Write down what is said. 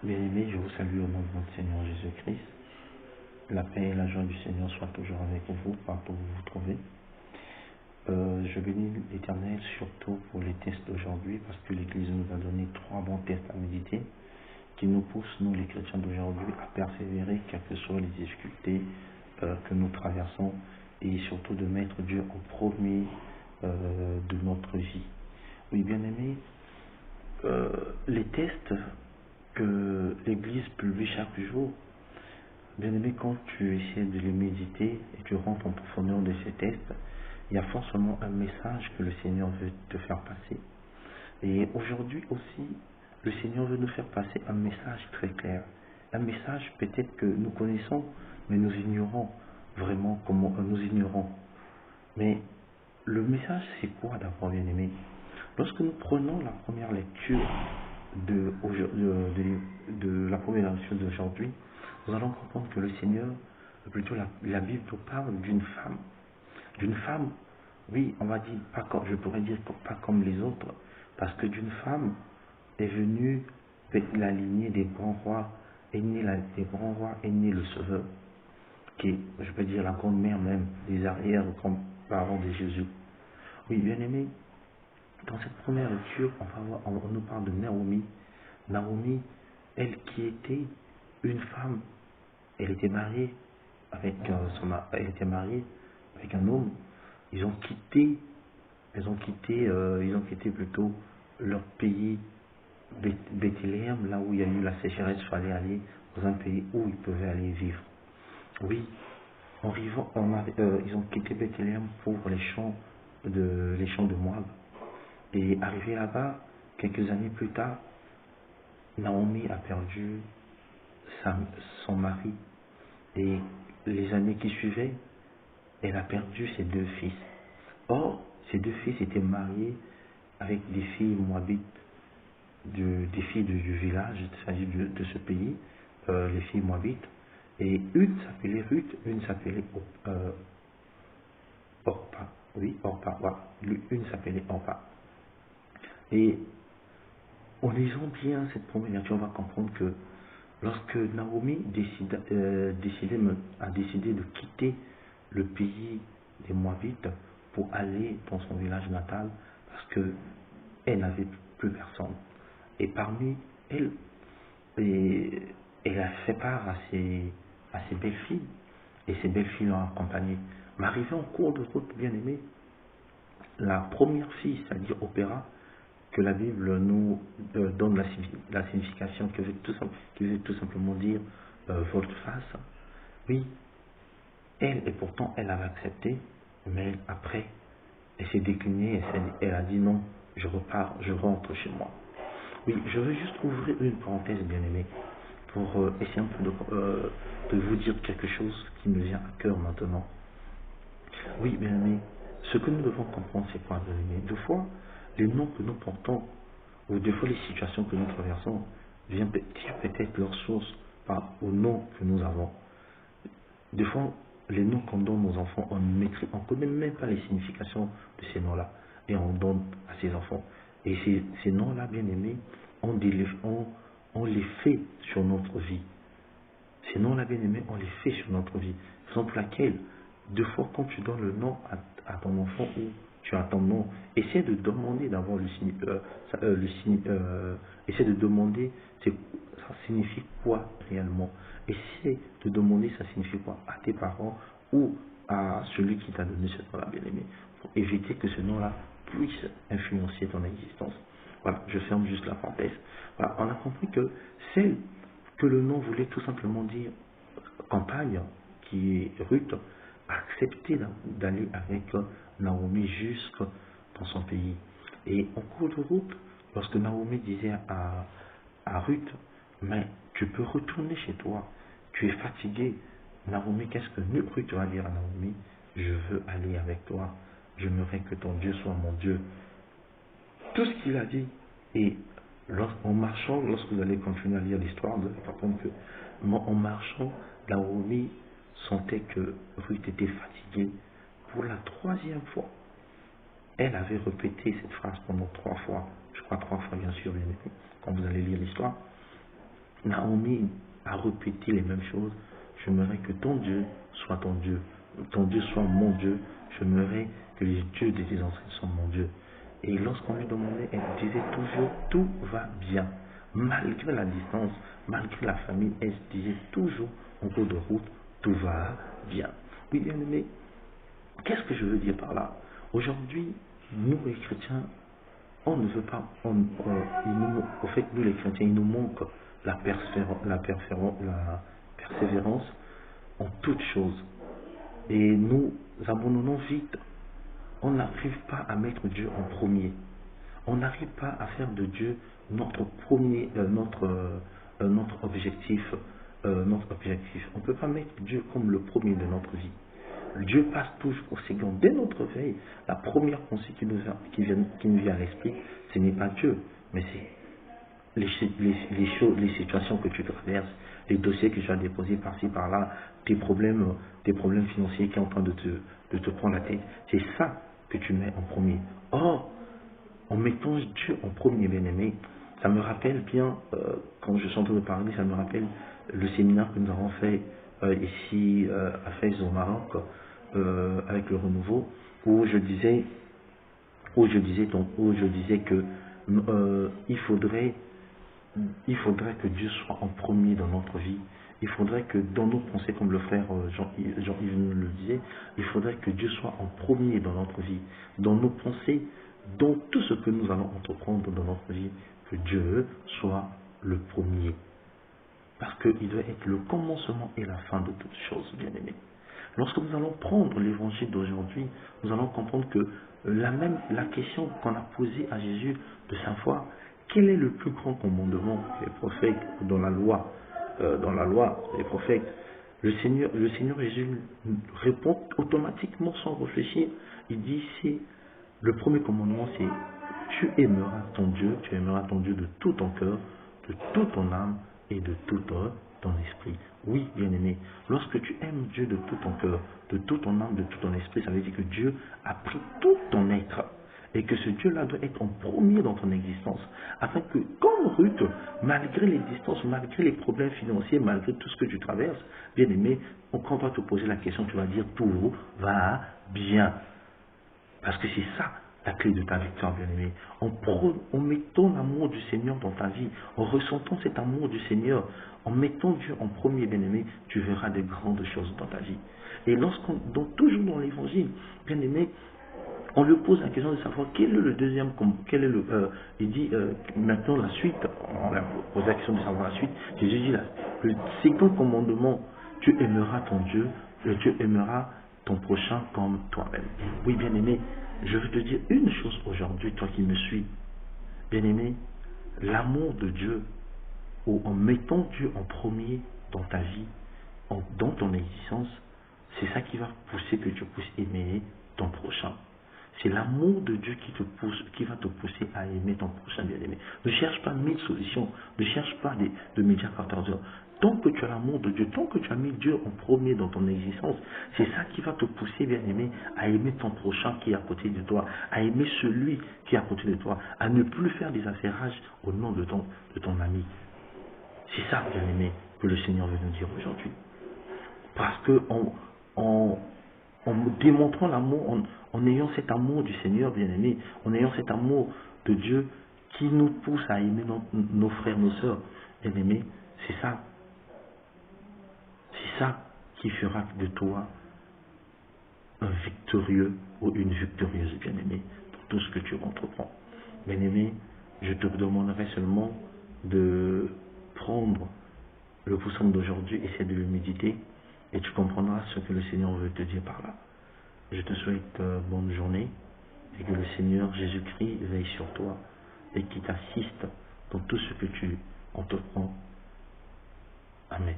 Bien-aimés, je vous salue au nom de notre Seigneur Jésus-Christ. La paix et la joie du Seigneur soient toujours avec vous, partout où vous vous trouvez. Je bénis l'Éternel surtout pour les tests d'aujourd'hui, parce que l'Église nous a donné 3 bons tests à méditer, qui nous poussent, nous les chrétiens d'aujourd'hui, à persévérer, quelles que soient les difficultés que nous traversons, et surtout de mettre Dieu en premier de notre vie. Oui, bien-aimés, les tests que l'Église publie chaque jour, bien-aimé, quand tu essaies de les méditer et tu rentres en profondeur de ces tests, il y a forcément un message que le Seigneur veut te faire passer. Et aujourd'hui aussi, le Seigneur veut nous faire passer un message très clair. Un message peut-être que nous connaissons, mais nous ignorons vraiment comment nous ignorons. Mais le message, c'est quoi d'abord, bien-aimé? Lorsque nous prenons la première lecture de la première lecture d'aujourd'hui, nous allons comprendre que le Seigneur, plutôt la Bible nous parle d'une femme. D'une femme, oui, on va dire, pas comme, je pourrais dire pas comme les autres, parce que d'une femme est venue la lignée des grands rois, des grands rois, est né le Sauveur, qui est, je peux dire, la grande mère même des arrière-grands-parents de Jésus. Oui, bien aimé, dans cette première lecture, on nous parle de Naomi. Naomi, elle qui était une femme, elle était mariée avec elle était mariée avec un homme. Ils ont quitté, ils ont quitté plutôt leur pays, Bethléem, là où il y a eu la sécheresse. Il fallait aller dans un pays où ils pouvaient aller vivre. Oui, ils ont quitté Bethléem pour les champs de Moab. Et arrivé là-bas, quelques années plus tard, Naomi a perdu son mari. Et les années qui suivaient, elle a perdu ses 2 fils. Or, ces 2 fils étaient mariés avec des filles moabites, des filles du village, c'est-à-dire de ce pays, les filles moabites. Et une s'appelait Ruth, une s'appelait Orpa. Oui, Orpa, voilà. Une s'appelait Orpa. Et en lisant bien cette première lecture, on va comprendre que lorsque Naomi a décidé de quitter le pays des Moabites pour aller dans son village natal, parce qu'elle n'avait plus personne. Et parmi elles, elle a fait part à ses belles-filles, et ces belles-filles l'ont accompagnée. Mais arrivé en cours de route, bien aimé, la première fille, c'est-à-dire Opéra, que la Bible nous donne la signification, qui veut tout simplement dire volte-face. Oui, elle, et pourtant elle avait accepté, mais après, elle s'est déclinée, elle a dit non, je repars, je rentre chez moi. Oui, je veux juste ouvrir une parenthèse, bien aimée, pour essayer un peu de vous dire quelque chose qui me vient à cœur maintenant. Oui, bien aimé, ce que nous devons comprendre, c'est quoi, bien aimé? Deux fois, les noms que nous portons, ou des fois les situations que nous traversons, viennent peut-être leur source au nom que nous avons. Des fois, les noms qu'on donne aux enfants, on ne connaît même pas les significations de ces noms-là. Et on donne à ces enfants. Et ces noms-là, bien aimés, on les fait sur notre vie. Ces noms-là, bien aimés, on les fait sur notre vie. Raison pour laquelle, deux fois, quand tu donnes le nom à ton enfant ou tu as ton nom, essaie de demander d'avoir essaie de demander ça signifie quoi réellement. Essaie de demander ça signifie quoi à tes parents ou à celui qui t'a donné ce nom-là, bien aimé, pour éviter que ce nom-là puisse influencer ton existence. Voilà, je ferme juste la parenthèse. Voilà, on a compris que celle que le nom voulait tout simplement dire campagne, qui est Ruth, a accepté d'aller avec Naomi jusque dans son pays. Et en cours de route, lorsque Naomi disait à Ruth, mais tu peux retourner chez toi, tu es fatigué. Naomi, qu'est-ce que Ruth va dire à Naomi? Je veux aller avec toi, j'aimerais que ton Dieu soit mon Dieu. Tout ce qu'il a dit. Et en marchant, lorsque vous allez continuer à lire l'histoire, vous allez comprendre que en marchant, Naomi sentait que Ruth était fatiguée. Pour la 3e fois, elle avait répété cette phrase pendant 3 fois. Je crois 3 fois, bien sûr, bien aimé, quand vous allez lire l'histoire. Naomi a répété les mêmes choses. J'aimerais que ton Dieu soit ton Dieu soit mon Dieu. J'aimerais que les dieux de tes ancêtres soient mon Dieu. Et lorsqu'on lui demandait, elle disait toujours, tout va bien. Malgré la distance, malgré la famille, elle disait toujours, en cours de route, tout va bien. Oui, bien aimé, qu'est-ce que je veux dire par là? Aujourd'hui, nous les chrétiens, on ne veut pas, au fait, nous les chrétiens, il nous manque la persévérance en toutes choses. Et nous abandonnons vite. On n'arrive pas à mettre Dieu en premier. On n'arrive pas à faire de Dieu notre premier, notre objectif. Notre objectif. On ne peut pas mettre Dieu comme le premier de notre vie. Dieu passe toujours au second. Dès notre veille, la première pensée qui nous vient à l'esprit, ce n'est pas Dieu, mais c'est les situations que tu traverses, les dossiers que tu as déposés par-ci, par-là, tes problèmes financiers qui sont en train de te prendre la tête. C'est ça que tu mets en premier. Or, en mettant Dieu en premier, bien-aimé, ça me rappelle bien, quand je suis en train de parler, ça me rappelle le séminaire que nous avons fait ici à Fès au Maroc, avec le renouveau, où je disais que il faudrait que Dieu soit en premier dans notre vie. Il faudrait que dans nos pensées, comme le frère Jean-Yves nous le disait, il faudrait que Dieu soit en premier dans notre vie. Dans nos pensées, dans tout ce que nous allons entreprendre dans notre vie, que Dieu soit le premier. Parce qu'il doit être le commencement et la fin de toutes choses, bien-aimés. Lorsque nous allons prendre l'évangile d'aujourd'hui, nous allons comprendre que la question qu'on a posée à Jésus de savoir quel est le plus grand commandement que les prophètes, dans la loi, les prophètes, le Seigneur Jésus répond automatiquement sans réfléchir. Il dit, le premier commandement, c'est tu aimeras ton Dieu de tout ton cœur, de toute ton âme et de tout ton esprit. Oui, bien-aimé, lorsque tu aimes Dieu de tout ton cœur, de toute ton âme, de tout ton esprit, ça veut dire que Dieu a pris tout ton être. Et que ce Dieu-là doit être en premier dans ton existence. Afin que, comme Ruth, malgré les distances, malgré les problèmes financiers, malgré tout ce que tu traverses, bien-aimé, quand on va te poser la question, tu vas dire tout va bien. Parce que c'est ça la clé de ta victoire, bien-aimé. En mettant l'amour du Seigneur dans ta vie, en ressentant cet amour du Seigneur, en mettant Dieu en premier, bien-aimé, tu verras des grandes choses dans ta vie. Et toujours dans l'évangile, bien-aimé, on lui pose la question de savoir quel est le deuxième, il dit maintenant la suite, on a posé la question de savoir la suite, Jésus dit le second commandement, tu aimeras ton Dieu, et tu aimeras ton prochain comme toi-même. Oui, bien-aimé, je veux te dire une chose aujourd'hui, toi qui me suis, bien-aimé, l'amour de Dieu, ou en mettant Dieu en premier dans ta vie, dans ton existence, c'est ça qui va pousser que tu puisses aimer ton prochain. C'est l'amour de Dieu qui va te pousser à aimer ton prochain, bien-aimé. Ne cherche pas 1000 solutions, ne cherche pas de médias 14 heures. Tant que tu as l'amour de Dieu, tant que tu as mis Dieu en premier dans ton existence, c'est ça qui va te pousser, bien-aimé, à aimer ton prochain qui est à côté de toi, à aimer celui qui est à côté de toi, à ne plus faire des affairages au nom de ton ami. C'est ça, bien-aimé, que le Seigneur veut nous dire aujourd'hui. Parce que en démontrant l'amour, en ayant cet amour du Seigneur, bien-aimé, en ayant cet amour de Dieu qui nous pousse à aimer nos frères, nos sœurs, bien-aimés, c'est ça qui fera de toi un victorieux ou une victorieuse, bien-aimé, pour tout ce que tu entreprends. Bien-aimé, je te demanderai seulement de prendre le psaume d'aujourd'hui, essaie de le méditer, et tu comprendras ce que le Seigneur veut te dire par là. Je te souhaite bonne journée, et que le Seigneur Jésus-Christ veille sur toi, et qu'il t'assiste dans tout ce que tu entreprends. Amen.